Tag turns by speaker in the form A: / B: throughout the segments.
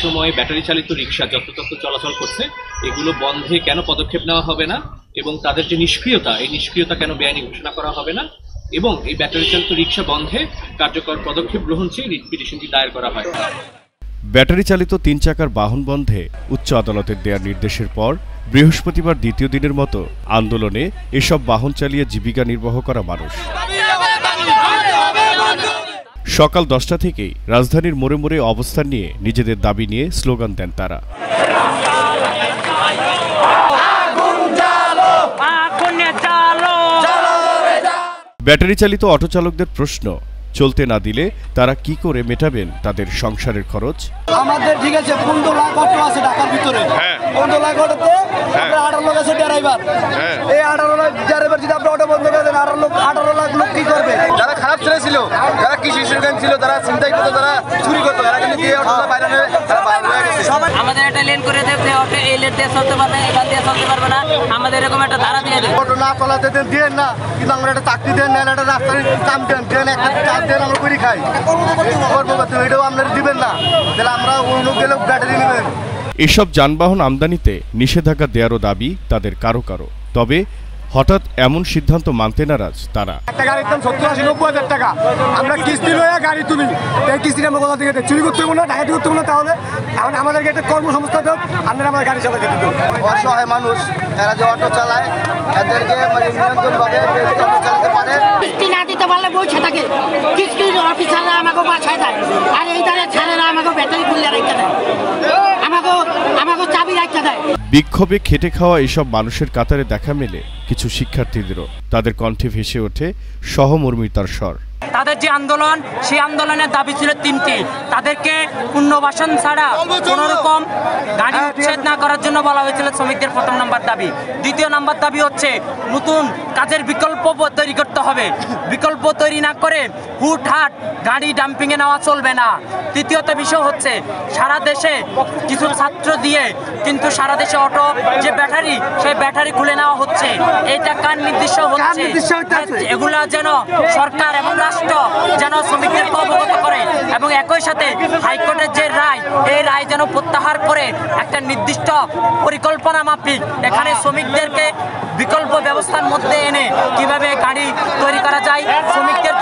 A: সময় ব্যাটারি চালিত রিক্সা যত্রতত্র চলাচল করছে, এগুলো বন্ধে কেন পদক্ষেপ নেওয়া হবে না, এবং তাদের যে নিষ্ক্রিয়তা, এই নিষ্ক্রিয়তা কেন বেআইনি ঘোষণা করা হবে না, এবং এই ব্যাটারি চালিত রিক্সা বন্ধে কার্যকর পদক্ষেপ গ্রহণ চেয়ে রিট পিটিশনটি দায়ের করা হয়।
B: ব্যাটারি চালিত 3 চাকার বাহন বন্ধে উচ্চ আদালতের দেওয়ার নির্দেশের পর বৃহস্পতিবার দ্বিতীয় দিনের মতো আন্দোলনে এসব বাহন চালিয়ে জীবিকা নির্বাহ করা মানুষ। সকাল 10টা থেকেই রাজধানীর মোড়ে মোড়ে অবস্থান নিয়ে নিজেদের দাবি নিয়ে স্লোগান দেন তারা। ব্যাটারি চালিত অটো চালকদের প্রশ্ন, চলতে না দিলে তারা কি করে মেটাবেন তাদের সংসারের খরচ?
C: আমাদের ঠিক আছে 15 লাখ অটো আছে ঢাকার ভিতরে, 15 লাখ অটোতে 18 লোক আছে ড্রাইভার। এই 18 লাখ ড্রাইভার যদি আপনি অটো বন্ধ করে দেন, 18 লাখ লোক কি করবে? যারা খারাপ ছেলে ছিল, যারা কৃষি শ্রমিক ছিল, যারা চিন্তাই করতো, যারা চুরি করতো, এরা কিন্তু এই অটোটা বাইরে হয়ে গেছে।
D: আমাদের একটা লেন করে দেবে, অটো এই লেন দিয়ে চলতে পারবে, এখান দিয়ে চলতে পারবে না, আমাদের এরকম একটা ধারা দিয়ে দেবে।
C: অটো না চলাতে দেন না, কিন্তু আমরা একটা চাকরি দেন না, একটা রাস্তার কাম দেন, একটা কাজ দেন, আমরা করে খাই। এটাও আপনারা দিবেন না, তাহলে আমরা অন্য গেলে ব্যাটারি নেবেন।
B: এসব যানবাহন আমদানিতে নিষেধাজ্ঞা দেওয়ারও দাবি তাদের কারো কারো। তবে হঠাৎ এমন সিদ্ধান্ত মানতে নারাজ তারা।
C: একটা গাড়ির দাম 70-80-90 টাকা, আমরা কিস্তি লয়ে গাড়ি তুলি, এই কিস্তিটা আমরা কোথা থেকে চুরি করতে হবে না, ডাকাতি করতে হবে না, তাহলে এখন আমাদেরকে একটা কর্মসংস্থান দেব, আমরা আমার গাড়ি চালাতে দেব। অসহায় মানুষ এরা যে অটো চালায়, এদেরকে মানে নিয়ন্ত্রণভাবে অটো চালাতে পারে।
E: কিস্তি না দিতে পারলে বসে থাকে, কিস্তির অফিসাররা আমাকে বাসায় দেয়, আর এই দ্বারা ছাড়েরা আমাকে ব্যাটারি খুলে রেখে দেয়, আমাকে চাবি রেখে দেয়।
B: বিক্ষোভে খেটে খাওয়া এসব মানুষের কাতারে দেখা মেলে কিছু শিক্ষার্থীদেরও। তাদের কণ্ঠে ভেসে ওঠে সহমর্মিতার স্বর।
D: তাদের যে আন্দোলন, সেই আন্দোলনের দাবি ছিল 3টি। তাদেরকে পুনর্বাসন ছাড়া কোনো রকম গাড়ি উচ্ছেদ না করার জন্য বলা হয়েছিল শ্রমিকদের প্রথম নাম্বার দাবি। দ্বিতীয় নাম্বার দাবি হচ্ছে নতুন কাজের বিকল্প তৈরি করতে হবে, বিকল্প তৈরি না করে হুটহাট গাড়ি ডাম্পিংয়ে নেওয়া চলবে না। তৃতীয়ত বিষয় হচ্ছে সারা দেশে কিছু ছাত্র দিয়ে কিন্তু সারা দেশে অটো যে ব্যাটারি, সেই ব্যাটারি খুলে নেওয়া হচ্ছে। এইটা কার নির্দিষ্ট হচ্ছে? এগুলা যেন সরকার এবং রাষ্ট্র যেন শ্রমিকদেরকে অবগত করে, এবং একই সাথে হাইকোর্টের যে রায়, এই রায় যেন প্রত্যাহার করে একটা নির্দিষ্ট পরিকল্পনা মাফিক এখানে শ্রমিকদেরকে বিকল্প ব্যবস্থার মধ্যে এনে কিভাবে গাড়ি তৈরি করা যায় শ্রমিকদের।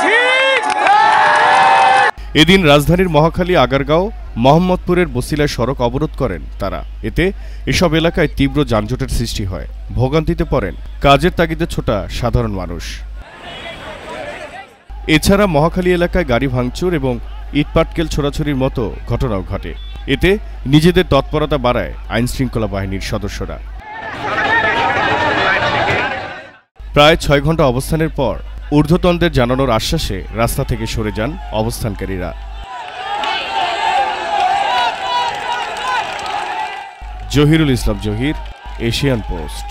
B: এদিন রাজধানীর মহাখালী, আগারগাঁও, মোহাম্মদপুরের বসিলায় সড়ক অবরোধ করেন তারা। এতে এসব এলাকায় তীব্র যানজটের সৃষ্টি হয়, ভোগান্তিতে পড়েন কাজের তাগিদে ছোটা সাধারণ মানুষ। এছাড়া মহাখালী এলাকায় গাড়ি ভাঙচুর এবং ইটপাটকেল ছোড়াছুরির মতো ঘটনাও ঘটে। এতে নিজেদের তৎপরতা বাড়ায় আইনশৃঙ্খলা বাহিনীর সদস্যরা। প্রায় 6 ঘন্টা অবস্থানের পর ঊর্ধ্বতনদের জানানোর আশ্বাসে রাস্তা থেকে সরে যান অবস্থানকারীরা। জহিরুল ইসলাম জহির, এশিয়ান পোস্ট।